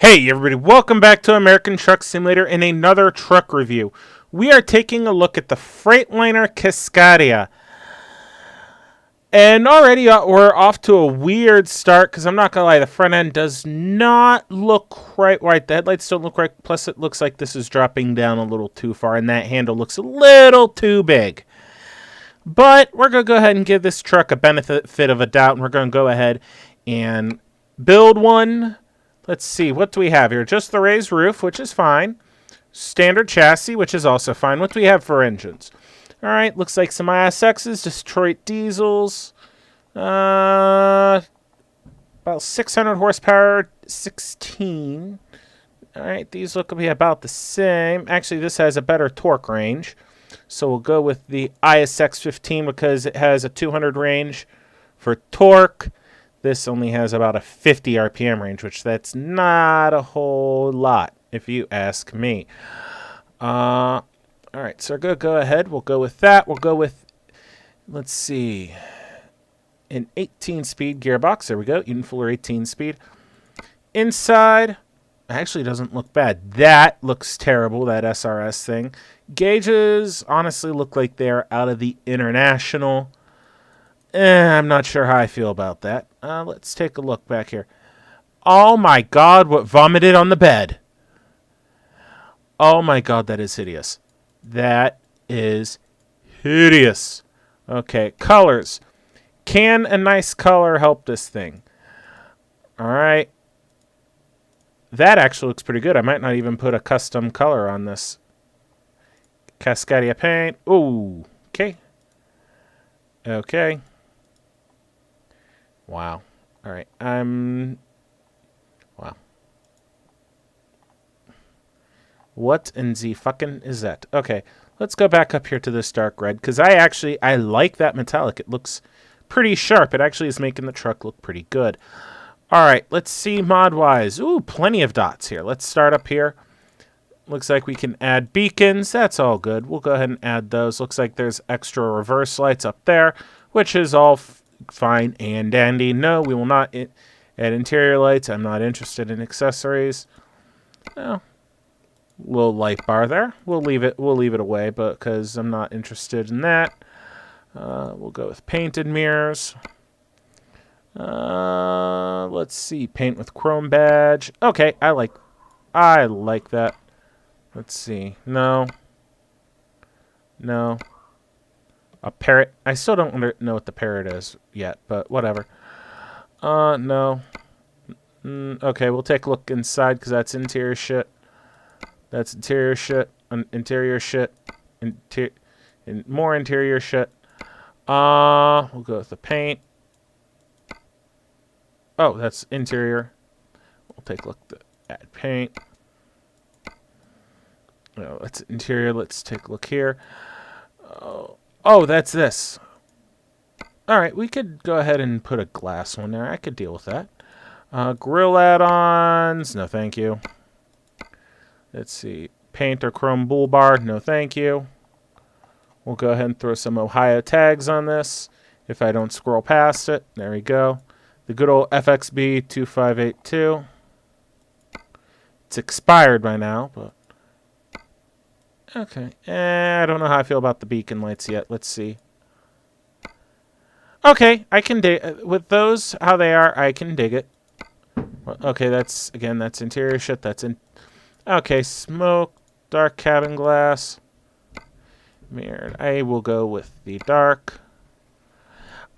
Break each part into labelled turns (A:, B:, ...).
A: Hey everybody, welcome back to American Truck Simulator in another truck review. We are taking a look at the Freightliner Cascadia. And already we're off to a weird start because I'm not going to lie, the front end does not look quite right. The headlights don't look right, plus it looks like this is dropping down a little too far and that handle looks a little too big. But we're going to go ahead and give this truck a benefit of a doubt, and we're going to go ahead and build one. Let's see, what do we have here? Just the raised roof, which is fine. Standard chassis, which is also fine. What do we have for engines? All right, looks like some ISXs, Detroit diesels. About 600 horsepower, 16. All right, these look to be about the same. Actually, this has a better torque range. So we'll go with the ISX 15 because it has a 200 range for torque. This only has about a 50 RPM range, which that's not a whole lot, if you ask me. All right, so we're going to go ahead. We'll go with that. We'll go with, let's see, an 18-speed gearbox. There we go, even fuller 18-speed. Inside, actually doesn't look bad. That looks terrible, that SRS thing. Gauges honestly look like they're out of the International. I'm not sure how I feel about that. Let's take a look back here. Oh my god, what vomited on the bed. Oh my god, that is hideous. That is hideous. Okay, colors. Can a nice color help this thing? Alright. That actually looks pretty good. I might not even put a custom color on this. Cascadia paint. Ooh, okay. Okay. Wow. All right. Wow. What in the fucking is that? Okay. Let's go back up here to this dark red because I like that metallic. It looks pretty sharp. It actually is making the truck look pretty good. All right. Let's see mod-wise. Ooh, plenty of dots here. Let's start up here. Looks like we can add beacons. That's all good. We'll go ahead and add those. Looks like there's extra reverse lights up there, which is all fine and dandy. No, we will not add interior lights. I'm not interested in accessories. Oh, little light bar there. We'll leave it away, but because I'm not interested in that. We'll go with painted mirrors. Let's see, paint with chrome badge. Okay, I like that. Let's see. No. A parrot. I still don't know what the parrot is yet, but whatever. No. Okay, we'll take a look inside because that's interior shit. That's interior shit. Interior shit. More interior shit. We'll go with the paint. Oh, that's interior. We'll take a look at add paint. No, that's interior. Let's take a look here. Oh, that's this. All right, we could go ahead and put a glass one there. I could deal with that. Grill add-ons. No, thank you. Let's see. Paint or chrome bull bar. No, thank you. We'll go ahead and throw some Ohio tags on this if I don't scroll past it. There we go. The good old FXB 2582. It's expired by now, but... Okay. I don't know how I feel about the beacon lights yet. Let's see. Okay, I can dig with those how they are. I can dig it. Okay, that's interior shit. That's in. Okay, smoke, dark cabin glass, mirrored. I will go with the dark.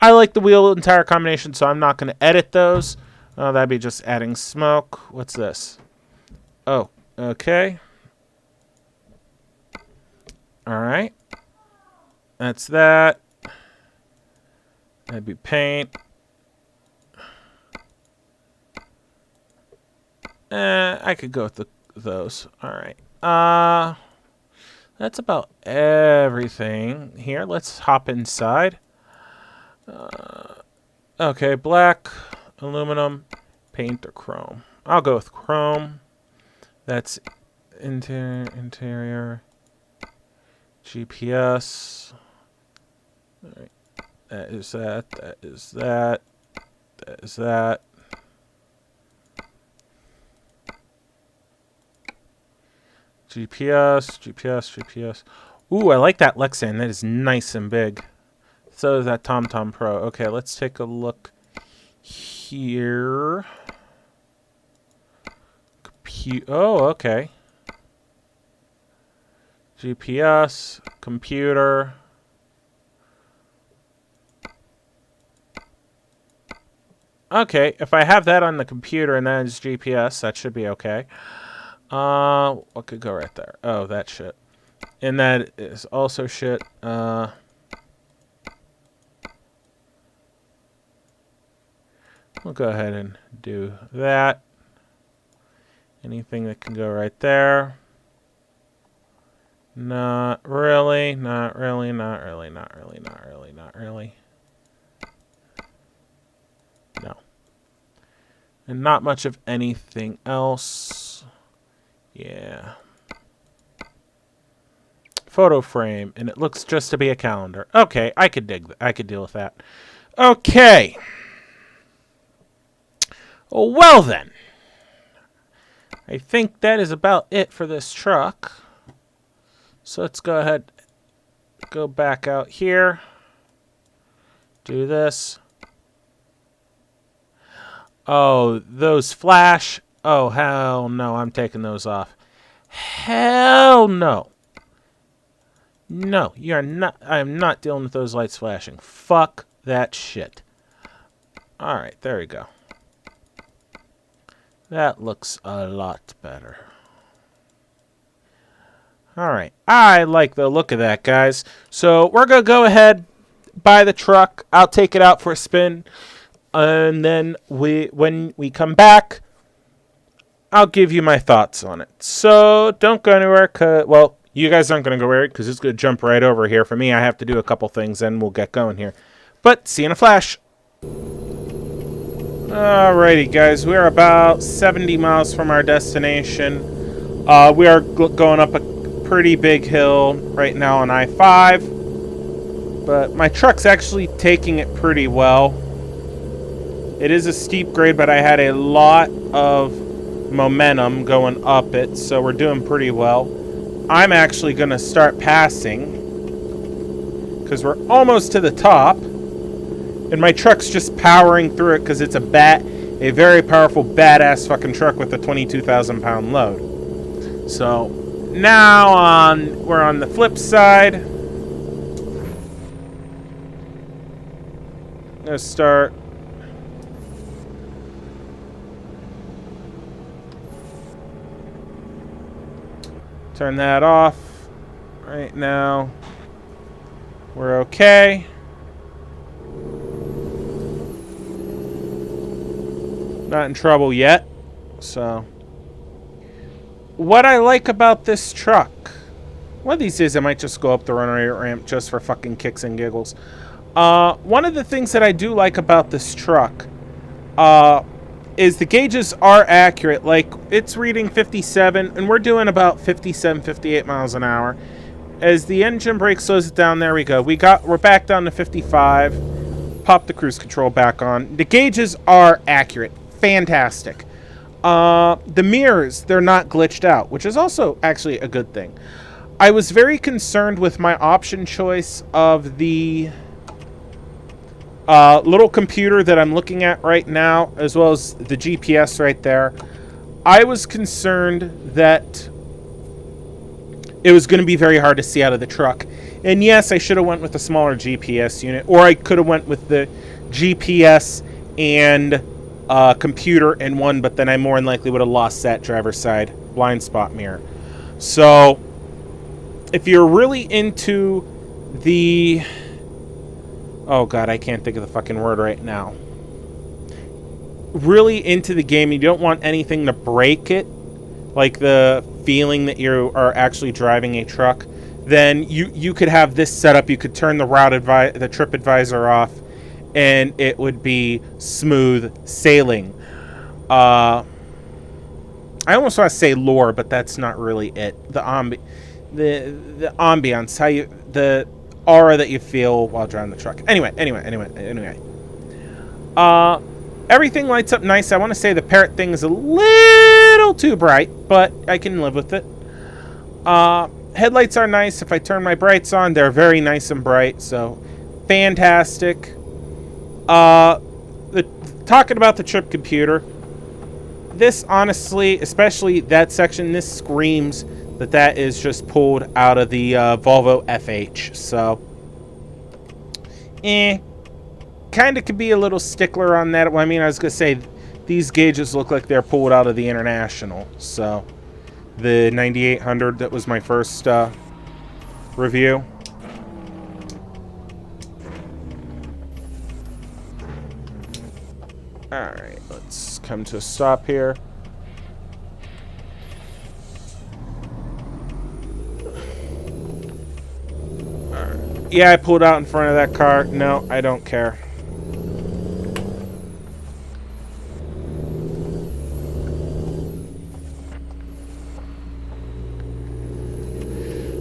A: I like the wheel and tire combination, so I'm not going to edit those. That'd be just adding smoke. What's this? Oh, okay. All right. That's that. That'd be paint. I could go with those. All right. That's about everything here. Let's hop inside. Okay, black, aluminum, paint, or chrome. I'll go with chrome. That's interior. GPS. All right. That is that. That is that. That is that. GPS, GPS, GPS. Ooh, I like that Lexan. That is nice and big. So is that TomTom Pro. Okay, let's take a look here. Oh, okay. GPS, computer. Okay, if I have that on the computer and that is GPS, that should be okay. What could go right there? Oh, that shit. And that is also shit. We'll go ahead and do that. Anything that can go right there. Not really, not really, not really, not really, not really, not really. No. And not much of anything else. Yeah. Photo frame, and it looks just to be a calendar. Okay, I could dig that. I could deal with that. Okay. Well then. I think that is about it for this truck. So let's go ahead, go back out here. Do this. Oh, those flash. Oh, hell no. I'm taking those off. Hell no. No, you're not. I'm not dealing with those lights flashing. Fuck that shit. Alright, there we go. That looks a lot better. Alright, I like the look of that, guys. So we're going to go ahead, buy the truck. I'll take it out for a spin. And then when we come back, I'll give you my thoughts on it. So don't go anywhere. Well, you guys aren't going to go anywhere because it's going to jump right over here. For me, I have to do a couple things and we'll get going here. But see you in a flash. Alrighty, guys. We are about 70 miles from our destination. We are going up a pretty big hill right now on I-5. But my truck's actually taking it pretty well. It is a steep grade, but I had a lot of momentum going up it, so we're doing pretty well. I'm actually going to start passing because we're almost to the top, and my truck's just powering through it because it's a very powerful, badass fucking truck with a 22,000-pound load. So now we're on the flip side. Let's start. Turn that off right now. We're okay. Not in trouble yet. So, what I like about this truck, one of these days I might just go up the runway ramp just for fucking kicks and giggles. One of the things that I do like about this truck is the gauges are accurate. Like, it's reading 57, and we're doing about 57, 58 miles an hour. As the engine brake slows it down, there we go. We're back down to 55. Pop the cruise control back on. The gauges are accurate. Fantastic. The mirrors, they're not glitched out, which is also actually a good thing. I was very concerned with my option choice of the little computer that I'm looking at right now, as well as the GPS right there. I was concerned that it was going to be very hard to see out of the truck. And yes, I should have went with a smaller GPS unit, or I could have went with the GPS and computer in one, but then I more than likely would have lost that driver's side blind spot mirror. So if you're really into the... Oh, God, I can't think of the fucking word right now. Really into the game, you don't want anything to break it, like the feeling that you are actually driving a truck, then you could have this setup. You could turn the the trip advisor off, and it would be smooth sailing. I almost want to say lore, but that's not really it. The ambiance, the aura that you feel while driving the truck. Anyway. Everything lights up nice. I want to say the parrot thing is a little too bright, but I can live with it. Headlights are nice. If I turn my brights on, they're very nice and bright, so fantastic. Talking about the trip computer, this honestly, especially that section, this screams that is just pulled out of the Volvo FH. So, kind of could be a little stickler on that. Well, I mean, I was going to say, these gauges look like they're pulled out of the International. So, the 9800, that was my first review. Alright, let's come to a stop here. Alright. Yeah, I pulled out in front of that car. No, I don't care.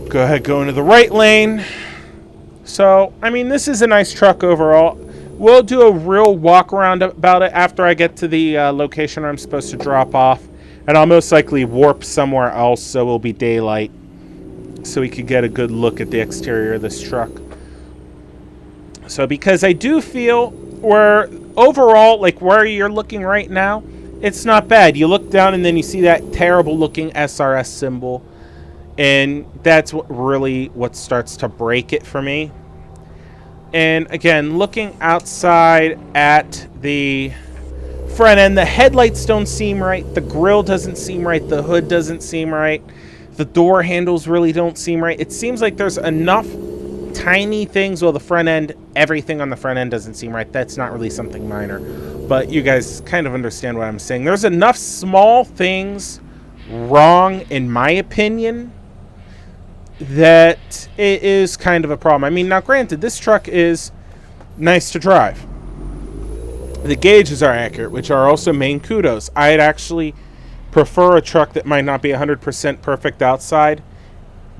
A: Go ahead, go into the right lane. So, I mean, this is a nice truck overall. We'll do a real walk around about it after I get to the location where I'm supposed to drop off. And I'll most likely warp somewhere else so it'll be daylight, so we could get a good look at the exterior of this truck. So because I do feel where overall, like where you're looking right now, it's not bad. You look down and then you see that terrible looking SRS symbol. And that's what starts to break it for me. And again, looking outside at the front end, the headlights don't seem right. The grille doesn't seem right. The hood doesn't seem right. The door handles really don't seem right. It seems like there's enough tiny things. Well, the front end, everything on the front end doesn't seem right. That's not really something minor. But you guys kind of understand what I'm saying. There's enough small things wrong, in my opinion, that it is kind of a problem. I mean, now granted, this truck is nice to drive. The gauges are accurate, which are also main kudos. I'd actually prefer a truck that might not be 100% perfect outside,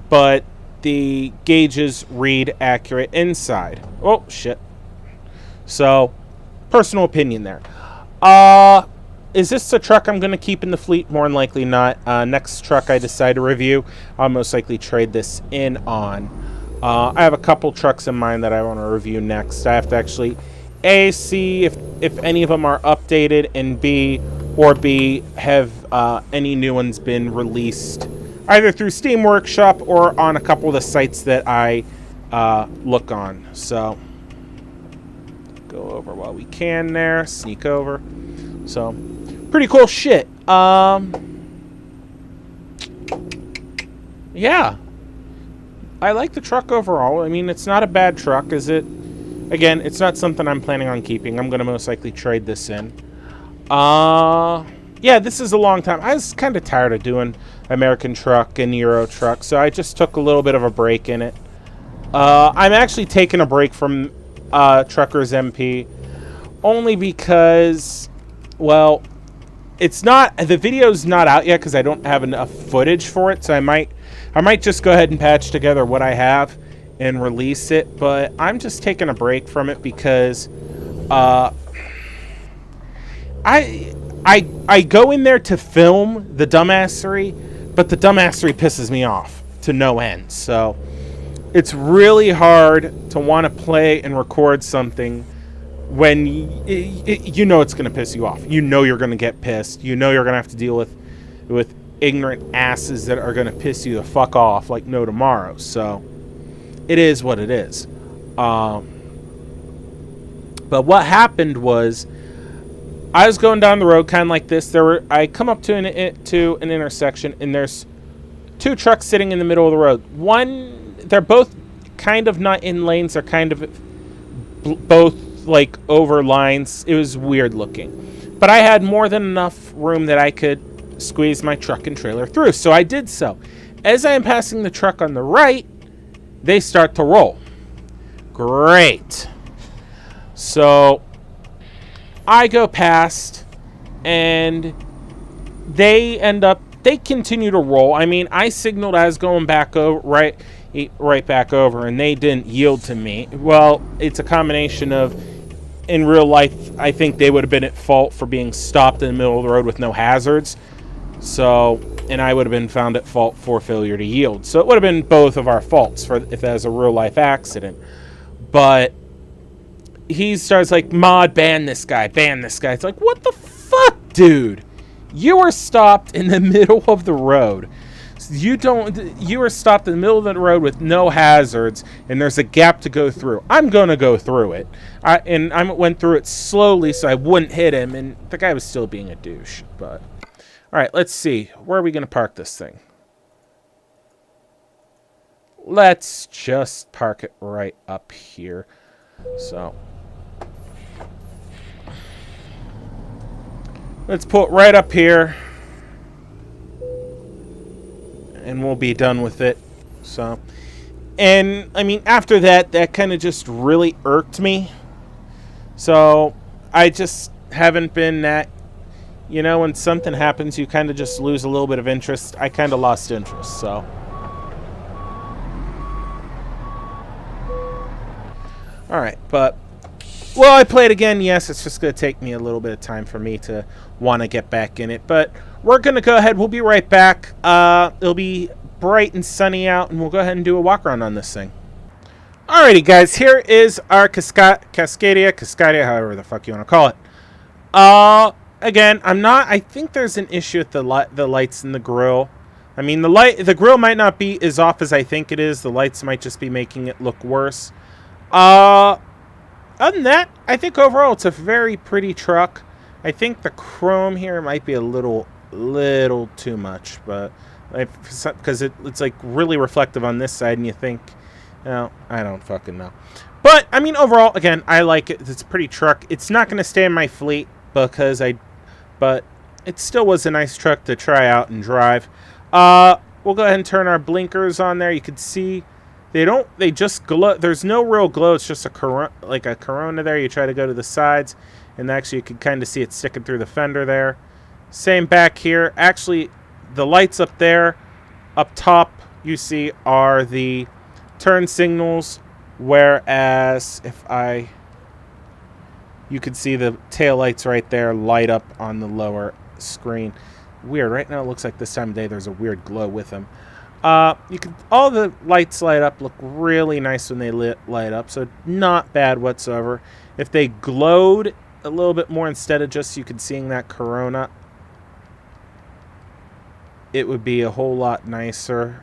A: but the gauges read accurate inside. Oh, shit. So, personal opinion there. Is this a truck I'm going to keep in the fleet? More than likely not. Next truck I decide to review, I'll most likely trade this in on. I have a couple trucks in mind that I want to review next. I have to actually A, see if any of them are updated, and B, have any new ones been released either through Steam Workshop or on a couple of the sites that I look on. So, go over while we can there. Sneak over. So, pretty cool shit. Yeah. I like the truck overall. I mean, it's not a bad truck, is it? Again, it's not something I'm planning on keeping. I'm going to most likely trade this in. Yeah, this is a long time. I was kind of tired of doing American truck and Euro truck, so I just took a little bit of a break in it. I'm actually taking a break from Truckers MP only because, well, it's not, the video's not out yet because I don't have enough footage for it, so I might just go ahead and patch together what I have and release it, but I'm just taking a break from it because I go in there to film the dumbassery, but the dumbassery pisses me off to no end. So it's really hard to want to play and record something when you know it's going to piss you off. You know you're going to get pissed. You know you're going to have to deal with ignorant asses that are going to piss you the fuck off like no tomorrow. So it is what it is. But what happened was, I was going down the road kind of like this. I come up to an intersection, and there's two trucks sitting in the middle of the road. They're both kind of not in lanes. They're kind of both like over lines. It was weird looking. But I had more than enough room that I could squeeze my truck and trailer through. So I did so. As I am passing the truck on the right, they start to roll. Great. So I go past, and they continue to roll. I mean, I signaled I was going back over, right back over, and they didn't yield to me. Well, it's a combination of, in real life, I think they would have been at fault for being stopped in the middle of the road with no hazards. So and I would have been found at fault for failure to yield. So it would have been both of our faults for if that was a real life accident. But he starts like, Mod, ban this guy, ban this guy. It's like, what the fuck, dude? You were stopped in the middle of the road. You were stopped in the middle of the road with no hazards, and there's a gap to go through. I'm going to go through it. I went through it slowly so I wouldn't hit him, and the guy was still being a douche. But all right, let's see. Where are we going to park this thing? Let's just park it right up here. So let's put it right up here. And we'll be done with it. So, and I mean, after that kind of just really irked me. So I just haven't been that, you know, when something happens, you kind of just lose a little bit of interest. I kind of lost interest, so. All right, but will I play it again? Yes, it's just going to take me a little bit of time for me to want to get back in it. But we're going to go ahead. We'll be right back. It'll be bright and sunny out, and we'll go ahead and do a walk around on this thing. Alrighty, guys. Here is our Cascadia, however the fuck you want to call it. Again, I think there's an issue with the lights in the grill. I mean, the grill might not be as off as I think it is. The lights might just be making it look worse. Other than that, I think overall it's a very pretty truck. I think the chrome here might be a little too much, but because it's like really reflective on this side, and you think, no, I don't fucking know. But I mean, overall, again, I like it. It's a pretty truck. It's not going to stay in my fleet but it still was a nice truck to try out and drive. We'll go ahead and turn our blinkers on there. You can see they just glow. There's no real glow. It's just a corona there. You try to go to the sides, and actually you can kind of see it sticking through the fender there. Same back here. Actually, the lights up there, up top, you see are the turn signals, whereas you can see the tail lights right there light up on the lower screen. Weird. Right now it looks like this time of day there's a weird glow with them. All the lights light up, look really nice when they light up, so not bad whatsoever. If they glowed a little bit more instead of just you could seeing that corona, it would be a whole lot nicer,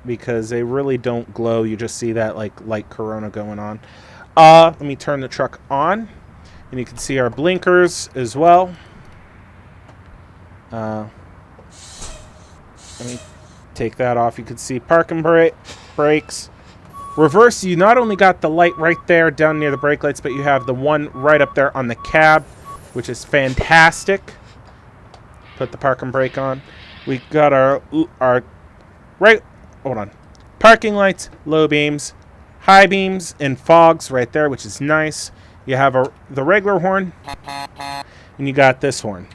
A: because they really don't glow. You just see that like light corona going on. Let me turn the truck on, and you can see our blinkers as well. Let me take that off. You can see parking brakes. Reverse, you not only got the light right there down near the brake lights, but you have the one right up there on the cab, which is fantastic. Put the parking brake on. We got our parking lights, low beams, high beams, and fogs right there, which is nice. You have the regular horn, and you got this horn.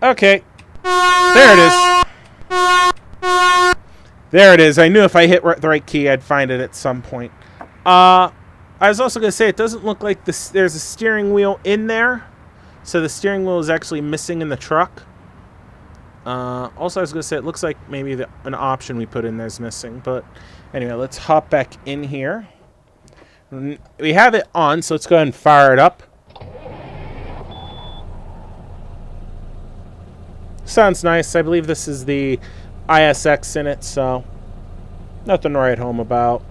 A: Okay, there it is. There it is. I knew if I hit the right key, I'd find it at some point. I was also going to say, it doesn't look like there's a steering wheel in there. So the steering wheel is actually missing in the truck. Also, I was going to say, it looks like maybe an option we put in there is missing. But anyway, let's hop back in here. We have it on, so let's go ahead and fire it up. Sounds nice. I believe this is the ISX in it, so nothing to write home about.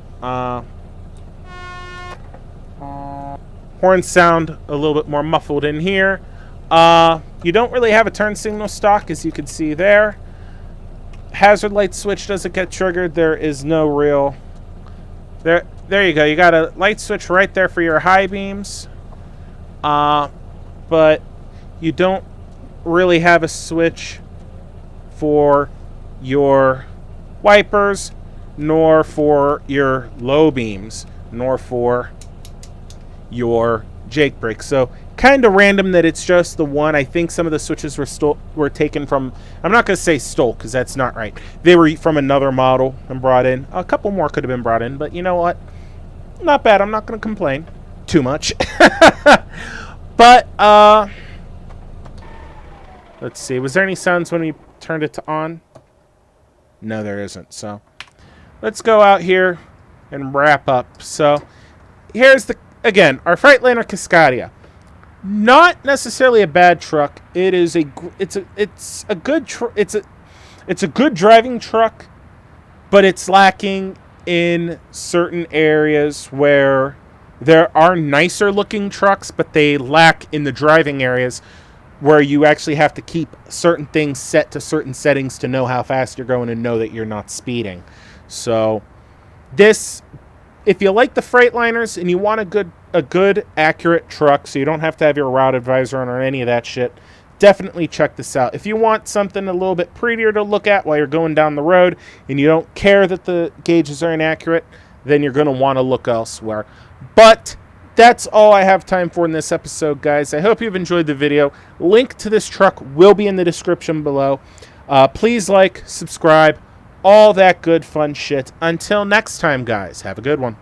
A: Horns sound a little bit more muffled in here. You don't really have a turn signal stock, as you can see there. Hazard light switch doesn't get triggered. There is no real... There you go. You got a light switch right there for your high beams. But you don't really have a switch for your wipers, nor for your low beams, nor for your Jake brake. So kind of random that it's just the one. I think some of the switches were taken from, I'm not going to say stole because that's not right. They were from another model and brought in. A couple more could have been brought in, but you know what? Not bad. I'm not going to complain too much. But Let's see. Was there any sounds when we turned it to on? No, there isn't. So let's go out here and wrap up. So here's again, our Freightliner Cascadia. Not necessarily a bad truck. It's a good driving truck, but it's lacking in certain areas where there are nicer looking trucks, but they lack in the driving areas where you actually have to keep certain things set to certain settings to know how fast you're going and know that you're not speeding. So this, if you like the Freightliners and you want a good accurate truck so you don't have to have your route advisor on or any of that shit, definitely check this out. If you want something a little bit prettier to look at while you're going down the road and you don't care that the gauges are inaccurate, then you're going to want to look elsewhere. But that's all I have time for in this episode, guys. I hope you've enjoyed the video. Link to this truck will be in the description below. Please like, subscribe, all that good fun shit. Until next time, guys, have a good one.